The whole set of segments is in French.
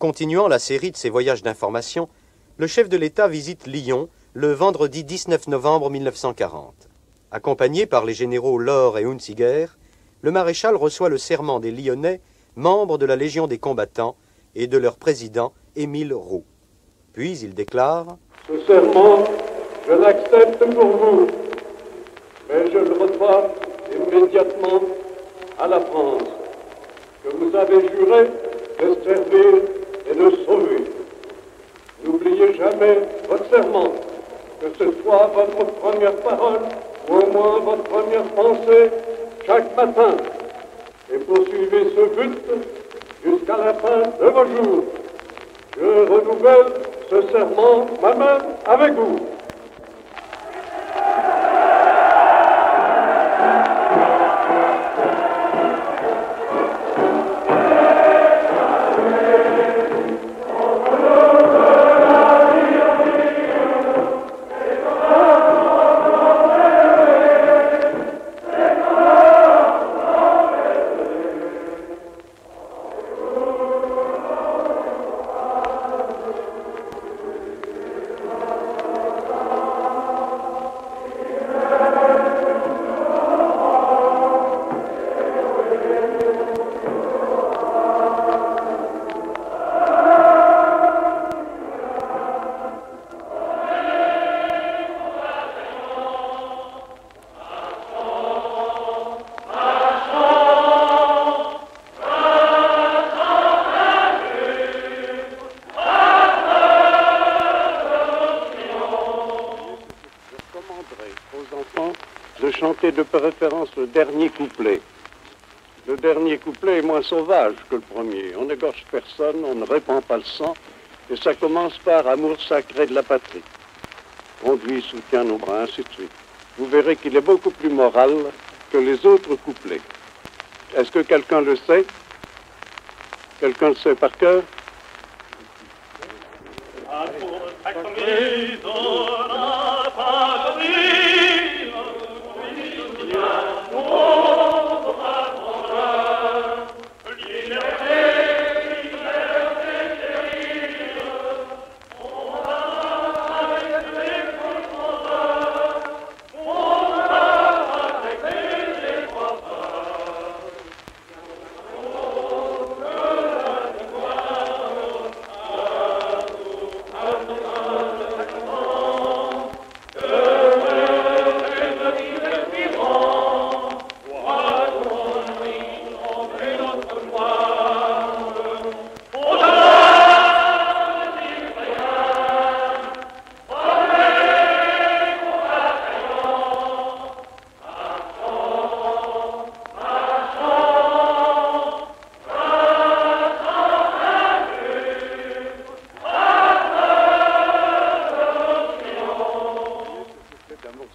Continuant la série de ses voyages d'information, le chef de l'État visite Lyon le vendredi 19 novembre 1940. Accompagné par les généraux Laure et Hunziger, le maréchal reçoit le serment des Lyonnais, membres de la Légion des combattants, et de leur président, Émile Roux. Puis il déclare « Ce serment, je l'accepte pour vous, mais je le reçois immédiatement à la France, que vous avez juré de servir et de sauver. N'oubliez jamais votre serment, que ce soit votre première parole ou au moins votre première pensée chaque matin, et poursuivez ce but jusqu'à la fin de vos jours. Je renouvelle ce serment moi-même avec vous. » De chanter de préférence le dernier couplet. Le dernier couplet est moins sauvage que le premier. On n'égorge personne, on ne répand pas le sang, et ça commence par amour sacré de la patrie. Conduit, soutient nos bras, ainsi de suite. Vous verrez qu'il est beaucoup plus moral que les autres couplets. Est-ce que quelqu'un le sait? Quelqu'un le sait par cœur?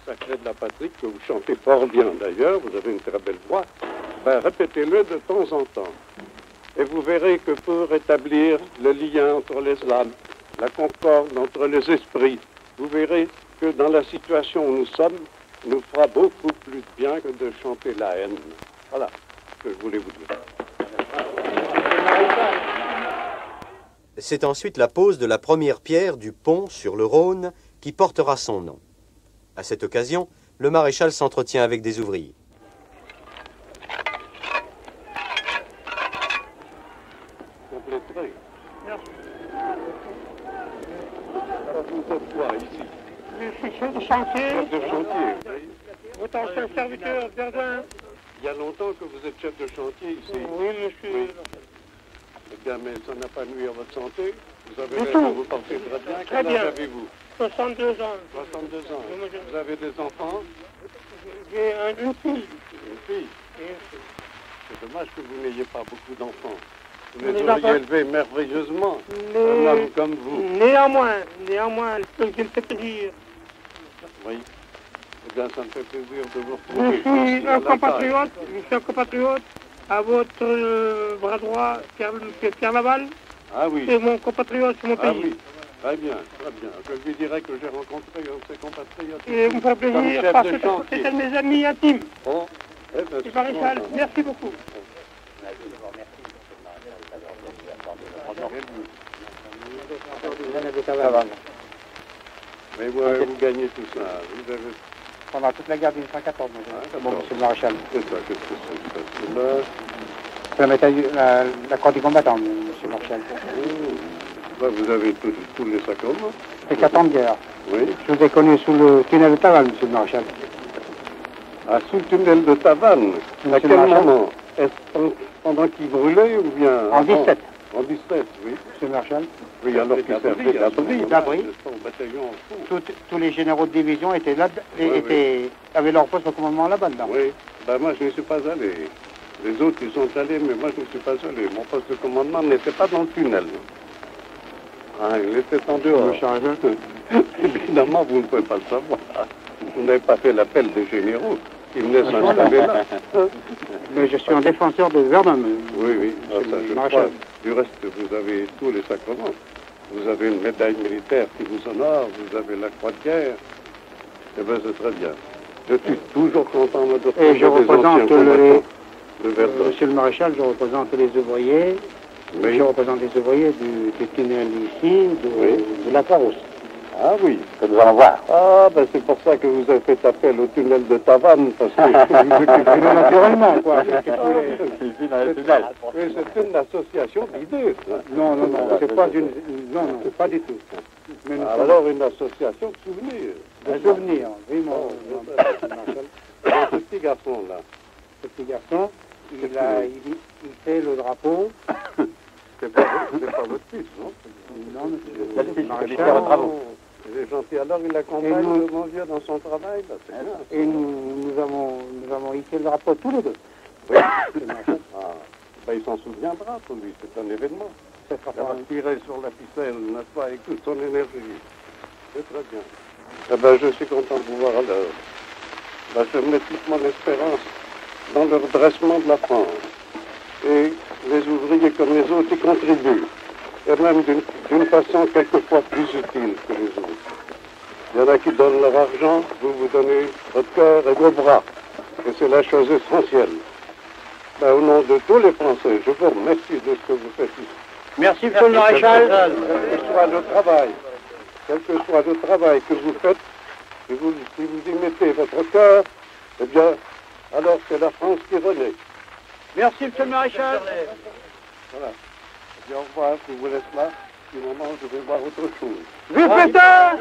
De la patrie, que vous chantez fort bien d'ailleurs, vous avez une très belle voix, ben, répétez-le de temps en temps. Et vous verrez que pour rétablir le lien entre les âmes, la concorde entre les esprits, vous verrez que dans la situation où nous sommes, nous fera beaucoup plus de bien que de chanter la haine. Voilà ce que je voulais vous dire. C'est ensuite la pose de la première pierre du pont sur le Rhône qui portera son nom. À cette occasion, le maréchal s'entretient avec des ouvriers. Compléterez. Alors vous êtes quoi ici? Je suis chef de chantier. Chef de chantier. Autant que serviteur gardien. Il y a longtemps que vous êtes chef de chantier ici. Oui, monsieur. Oui. Eh bien, mais ça n'a pas nuit à votre santé. Vous avez Du l'air tout. de vous porter très bien. Très Quel âge bien. avez-vous? 62 ans. 62 ans. Oui, monsieur. Vous avez des enfants? J'ai une fille. Une fille. C'est dommage que vous n'ayez pas beaucoup d'enfants. Vous Les les auriez enfants- élevés merveilleusement. Mais Un homme comme vous. néanmoins, je me fais plaisir. Oui. Eh bien, ça me fait plaisir de vous Je retrouver. suis ici, à un la compatriote. Je suis un compatriote. À votre bras droit, Pierre Laval. taille. Ah oui. C'est mon compatriote, c'est mon Ah pays. oui. Très bien, très bien. Je lui dirai que j'ai rencontré un de ses compatriotes. Et vous me fait Comme plaisir chef parce de que chantier. c'est un de mes amis intimes. Bon. Eh bien, Et maréchal, merci beaucoup. Merci. Mais vous gagnez tout ça. Vous avez... Pendant toute la guerre de 1814, bon, monsieur le maréchal. C'est ça, qu'est-ce que c'est ça? C'est la médaille, la croix du combattant, monsieur le maréchal. Là, vous avez tous les sacrements. C'est 4 ans de guerre. Oui. Je vous ai connu sous le tunnel de Tavannes, monsieur le maréchal. Ah, sous le tunnel de Tavannes. À quel moment? Est-ce pendant qu'il brûlait ou bien... En 17. En 17, oui. Monsieur le maréchal. Oui, alors qu'il servait d'abri. D'abri. Son bataillon en fou. Tous les généraux de division étaient là, avaient leur poste au commandement là-bas. Là. Oui. Ben, moi, je ne suis pas allé. Les autres, ils sont allés, mais moi, je ne suis pas allé. Mon poste de commandement n'était pas dans le tunnel. Ah, il était en dehors. Évidemment, vous ne pouvez pas le savoir. Vous n'avez pas fait l'appel des généraux. Ils venaient s'installer là. Mais je suis un défenseur de Verdun. Oui, oui. Ah, ça, je crois. Du reste, vous avez tous les sacrements. Vous avez une médaille militaire qui vous honore. Vous avez la croix de guerre. Eh bien, c'est très bien. Je suis toujours content de retrouver et je représente Monsieur le maréchal, je représente les ouvriers. Oui. Je représente les ouvriers du tunnel ici, de la Croix-Rousse. Ah oui. Que nous allons voir. Ah, ben c'est pour ça que vous avez fait appel au tunnel de Tavannes, parce que... naturellement, quoi. Oui, c'est une association d'idées. Non, c'est pas une... Non, pas du tout. Mais alors une association de souvenirs. De souvenirs, oui, mon maréchal. Ce petit garçon-là. Ce petit garçon, il fait le drapeau. C'est pas votre fils, non? Non, c'est le maréchal. Il est gentil. Alors il accompagne mon vieux dans son travail, là, c'est bien. Et nous avons hissé le drapeau tous les deux. Oui. Ben, il s'en souviendra pour lui, c'est un événement. Il va tirer sur la ficelle, n'est-ce pas, avec toute son énergie. C'est très bien. Eh ben, je suis content de vous voir alors. Ben, je mets toute mon espérance dans le redressement de la France. Et les ouvriers comme les autres y contribuent. Et même d'une façon quelquefois plus utile que les autres. Il y en a qui donnent leur argent, vous donnez votre cœur et vos bras. Et c'est la chose essentielle. Ben, au nom de tous les Français, je vous remercie de ce que vous faites ici. Merci, monsieur le maréchal. Quel que soit le travail que vous faites, si vous y mettez votre cœur, eh bien, alors c'est la France qui renaît. Merci, monsieur le maréchal. Voilà. Et au revoir, je vous laisse là. Du moment, je vais voir autre chose. Vive Pétain!